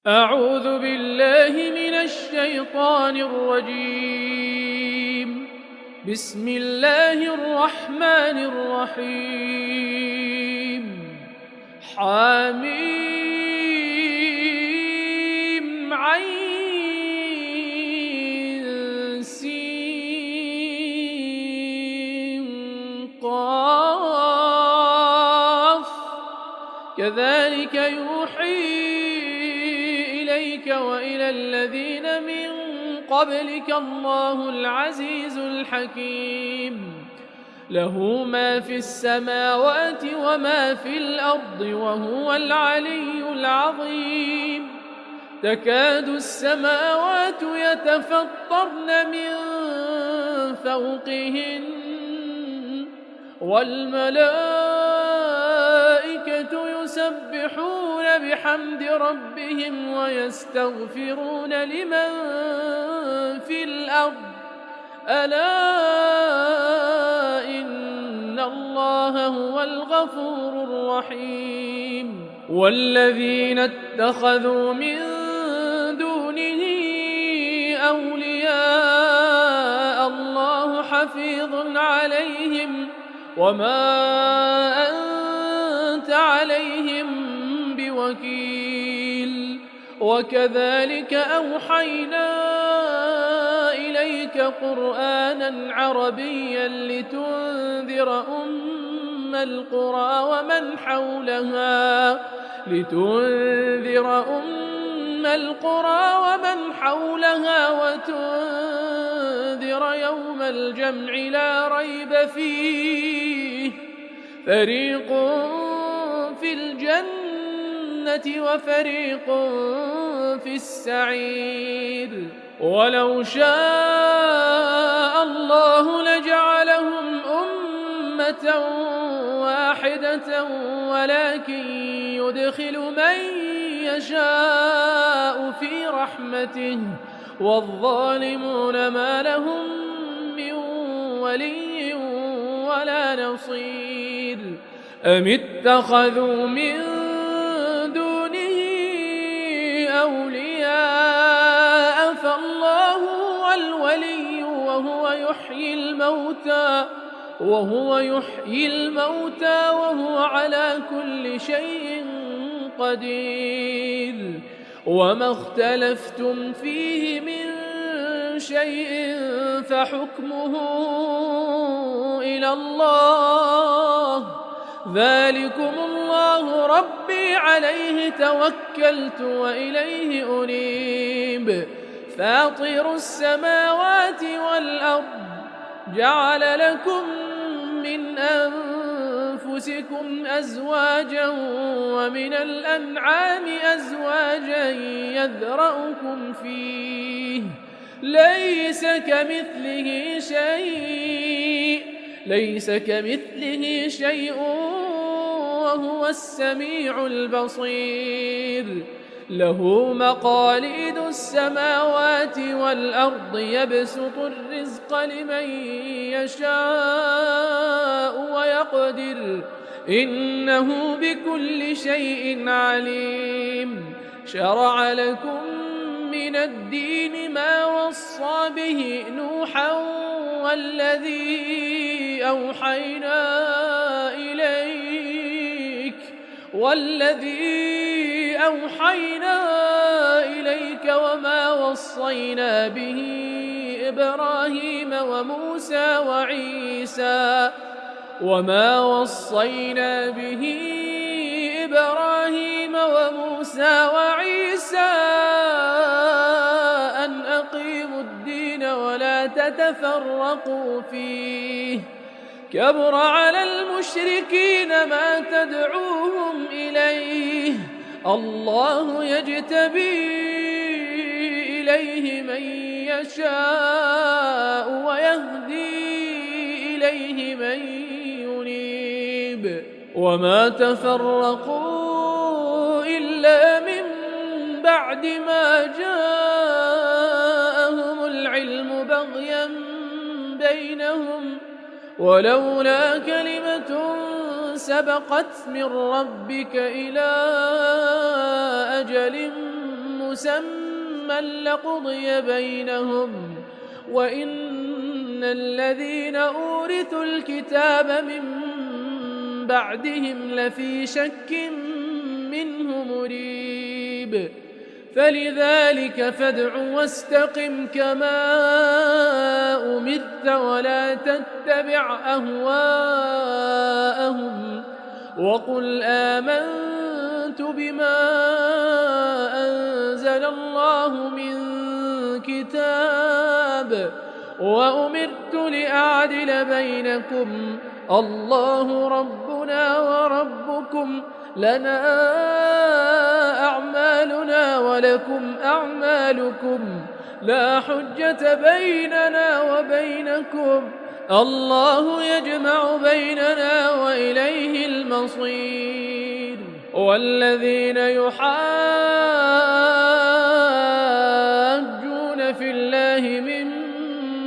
أعوذ بالله من الشيطان الرجيم. بسم الله الرحمن الرحيم. حميم عين سين قاف كذلك يوحي إليك وإلى الذين من قبلك الله العزيز الحكيم. له ما في السماوات وما في الأرض وهو العلي العظيم. تكاد السماوات يتفطرن من فوقهن والملائكة يسبحون بحمد ربهم ويستغفرون لمن في الأرض ألا إن الله هو الغفور الرحيم. والذين اتخذوا من دونه أولياء الله حفيظ عليهم وما أنت عليهم بوكيل. وكذلك أوحينا إليك قرآنا عربيا لتنذر أم القرى ومن حولها وتنذر يوم الجمع لا ريب فيه. فريق في الجنة وفريق في السعير. ولو شاء الله لجعلهم أمة واحدة ولكن يدخل من يشاء في رحمته والظالمون ما لهم من ولي ولا نصير. أم اتخذوا من دونه أولياء فالله هو الولي وهو يحيي الموتى وهو على كل شيء قدير. وما اختلفتم فيه من شيء فحكمه إلى الله. ذلكم الله ربي عليه توكلت وإليه أنيب. فاطر السماوات والأرض جعل لكم من أنفسكم أزواجا ومن الأنعام أزواجا يذرأكم فيه ليس كمثله شيء وهو السميع البصير. له مقاليد السماوات والأرض يبسط الرزق لمن يشاء ويقدر إنه بكل شيء عليم. شرع لكم من الدين ما وصى به نوحا والذي أوحينا إليك وما وصينا به إبراهيم وموسى وعيسى أن أقيموا الدين ولا تتفرقوا فيه. كبر على المشركين ما تدعوهم إليه. الله يجتبي إليه من يشاء ويهدي إليه من ينيب. وما تفرقوا إلا من بعد ما جاءهم العلم بغيا بينهم ولولا كلمة سبقت من ربك إلى أجل مسمى لقضي بينهم وإن الذين أورثوا الكتاب من بعدهم لفي شك منه مريب فلذلك فادع واستقم كما أمرت ولا تتبع أهواءهم وقل آمنت بما أنزل الله من كتاب وأمرت لأعدل بينكم الله ربنا وربكم لنا أعمالنا ولكم أعمالكم لا حجة بيننا وبينكم الله يجمع بيننا وإليه المصير والذين يحاجون في الله من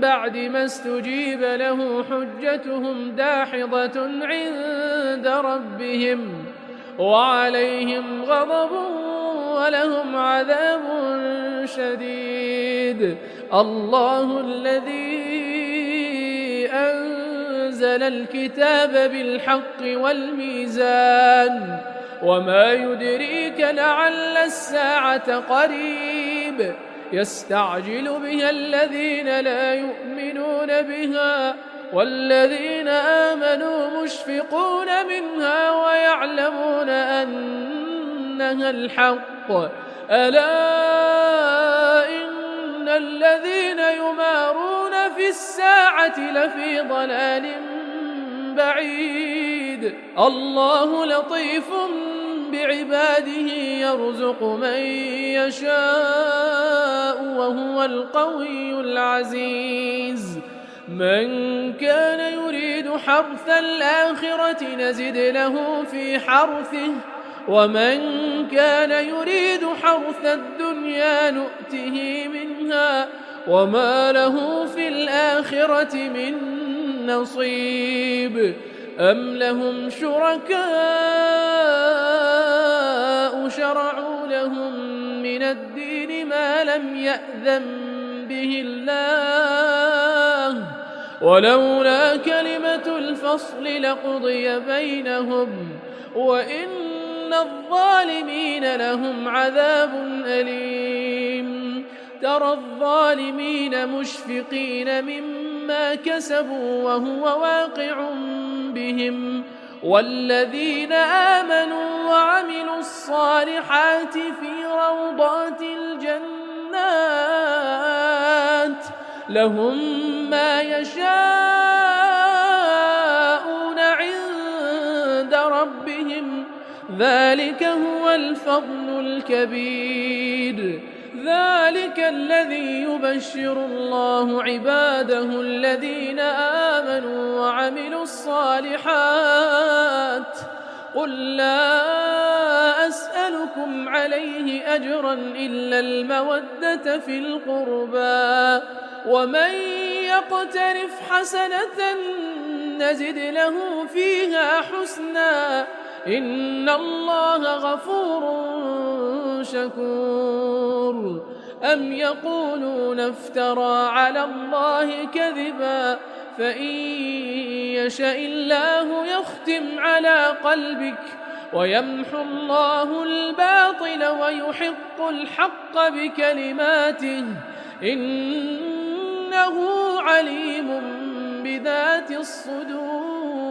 بعد ما استجيب له حجتهم داحضة عند ربهم وعليهم غضب ولهم عذاب شديد الله الذي أنزل الكتاب بالحق والميزان وما يدريك لعل الساعة قريب يستعجل بها الذين لا يؤمنون بها والذين آمنوا مشفقون منها ويعلمون أنها الحق ألا إن الذين يمارون في الساعة لفي ضلال بعيد الله لطيف بعباده يرزق من يشاء وهو القوي العزيز من كان يريد حرث الآخرة نزد له في حرثه ومن كان يريد حرث الدنيا نؤته منها وما له في الآخرة من نصيب أم لهم شركاء شرعوا لهم من الدين ما لم يأذن به الله ولولا كلمة الفصل لقضي بينهم وإن الظالمين لهم عذاب أليم ترى الظالمين مشفقين مما كسبوا وهو واقع بهم والذين آمنوا وعملوا الصالحات في روضات الجنات لهم ما يشاءون عند ربهم ذلك هو الفضل الكبير ذلك الذي يبشر الله عباده الذين آمنوا وعملوا الصالحات قل لا أسألكم عليه أجرا إلا المودة في القربى ومن يقترف حسنة نزد له فيها حسنا إن الله غفور شكور أم يقولون افترى على الله كذبا فإن يشاء الله يختم على قلبك ويمحو الله الباطل ويحق الحق بكلماته إنه عليم بذات الصدور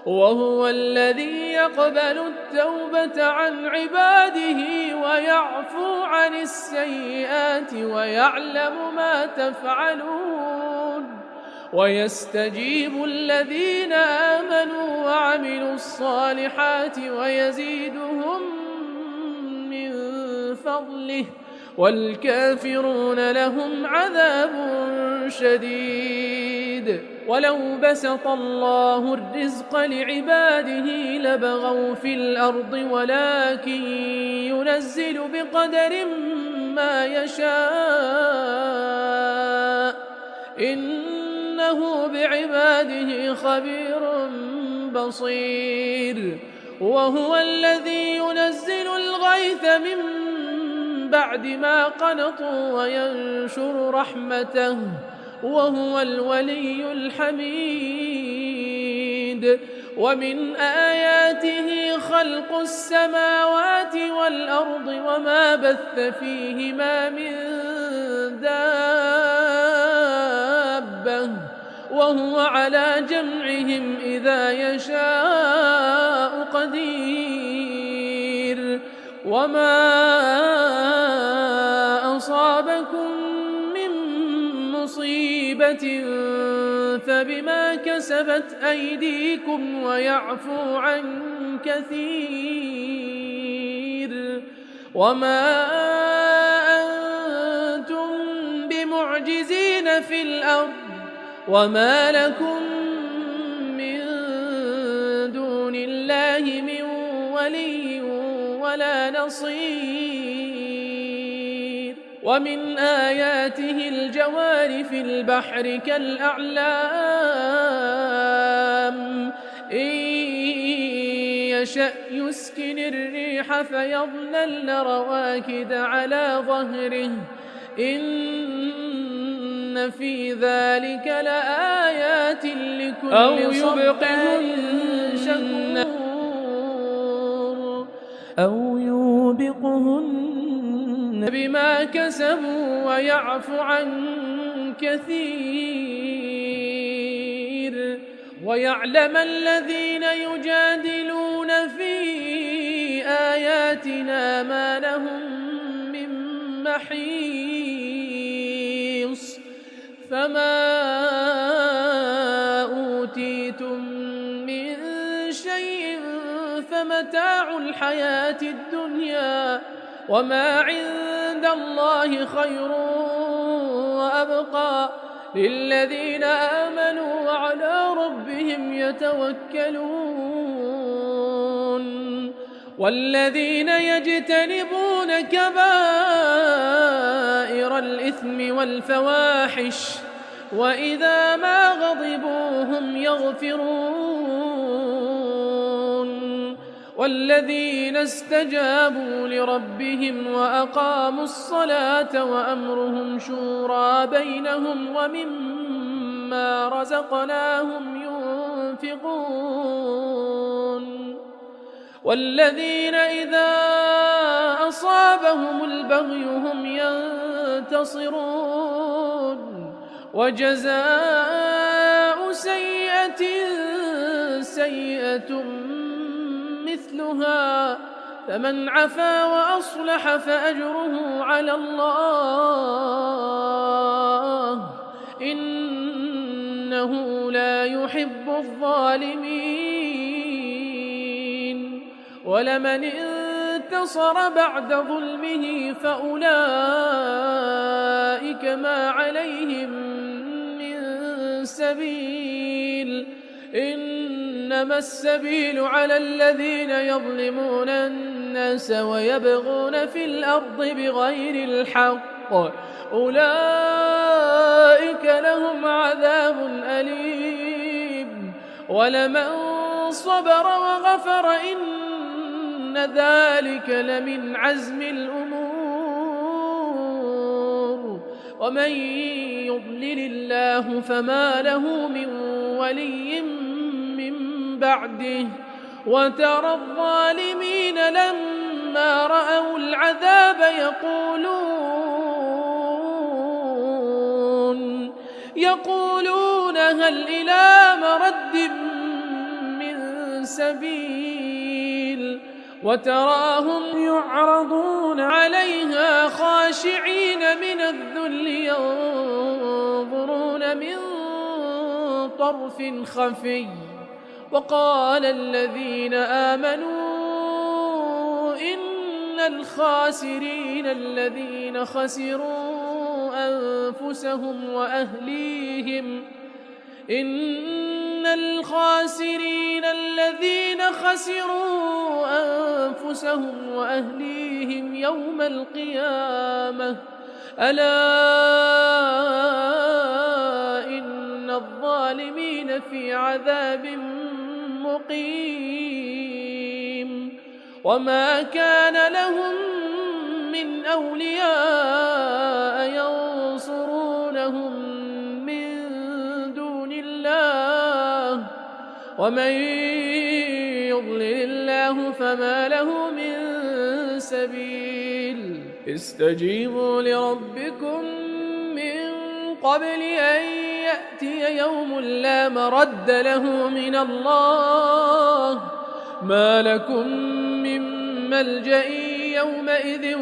وهو الذي يقبل التوبة عن عباده ويعفو عن السيئات ويعلم ما تفعلون ويستجيب الذين آمنوا وعملوا الصالحات ويزيدهم من فضله والكافرون لهم عذاب شديد ولو بسط الله الرزق لعباده لبغوا في الأرض ولكن ينزل بقدر ما يشاء إنه بعباده خبير بصير وهو الذي ينزل الغيث من بعد ما قنطوا وينشر رحمته وهو الولي الحميد. ومن آياته خلق السماوات والأرض وما بث فيهما من دابة وهو على جمعهم إذا يشاء قدير. وما أصابكم من مصيبة فبما كسبت أيديكم ويعفو عن كثير. وما أنتم بمعجزين في الأرض وما لكم من دون الله من ولي ولا نصير. ومن آياته الجوار في البحر كالأعلام إن يشأ يسكن الريح فيظللن رواكد على ظهره إن في ذلك لآيات لكل صبار شكور. أو يوبقهن بما كسبوا ويعفو عن كثير. ويعلم الذين يجادلون في آياتنا ما لهم من محيص. فما أوتيتم من شيء فمتاع الحياة الدنيا وما عند الله خير وأبقى للذين آمنوا وعلى ربهم يتوكلون. والذين يجتنبون كبائر الإثم والفواحش وإذا ما غضبوا هم يغفرون. والذين استجابوا لربهم وأقاموا الصلاة وأمرهم شورى بينهم ومما رزقناهم ينفقون. والذين إذا أصابهم البغي هم ينتصرون. وجزاء سيئة سيئة مثلها فمن عفا وأصلح فأجره على الله إنه لا يحب الظالمين. ولمن انتصر بعد ظلمه فأولئك ما عليهم من سبيل إنما السبيل على الذين يظلمون الناس ويبغون في الأرض بغير الحق أولئك لهم عذاب أليم. ولمن صبر وغفر إن ذلك لمن عزم الأمور. ومن يضلل الله فما له من ولي من بعده. وترى الظالمين لما رأوا العذاب يقولون هل إلى مرد من سبيل. وتراهم يعرضون عليها خاشعين من الذل ينظرون من طرف خفي. وقال الذين آمنوا إن الخاسرين الذين خسروا أنفسهم وأهليهم يوم القيامة ألا إن الظالمين في عذاب مقيم. وما كان لهم من أولياء ينصرونهم من دون الله ومن يضلل الله فما له من سبيل استجيبوا لربكم من قبل أن يأتي يوم لا مرد له من الله ما لكم من ملجأ يومئذ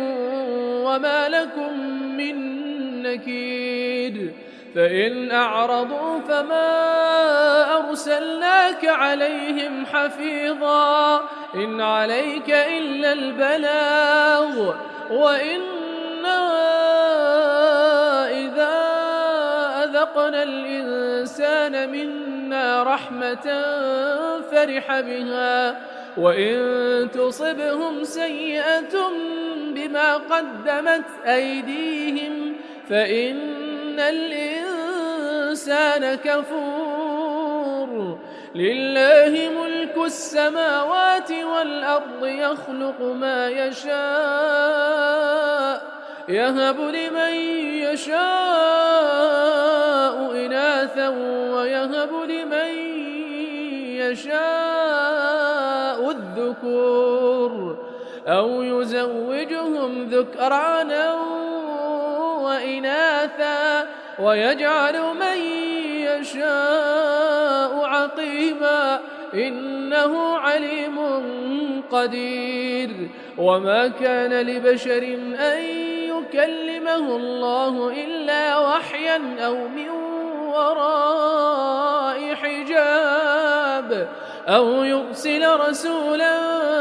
وما لكم من نكير فإن أعرضوا فما أرسلناك عليهم حفيظا إن عليك إلا البلاغ وإنا إذا أذقنا الإنسان منا رحمة فرح بها وإن تصبهم سيئة بما قدمت أيديهم فإن الإنسان كفور لله ملك السماوات والأرض يخلق ما يشاء يهب لمن يشاء إناثا ويهب لمن يشاء الذكور أو يزوجهم ذكرانا وإناثا ويجعل من يشاء عقيما إنه عليم قدير وما كان لبشر أن يكلمه الله إلا وحيا أو من وراء حجاب أو يرسل رسولا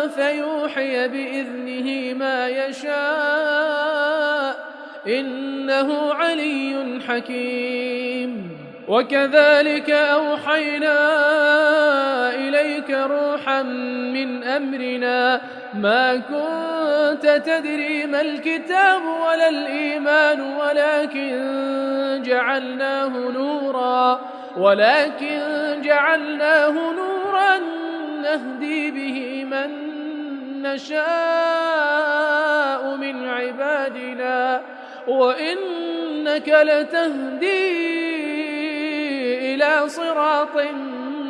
فيوحي بإذنه ما يشاء إنه علي حكيم وكذلك أوحينا إليك روحا من أمرنا ما كنت تدري ما الكتاب ولا الإيمان ولكن جعلناه نورا نهدي به من نشاء من عبادنا وإنك لتهدي إلى صراط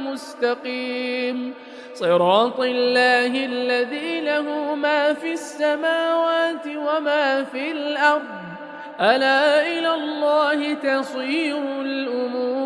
مستقيم صراط الله الذي له ما في السماوات وما في الأرض ألا إلى الله تصير الأمور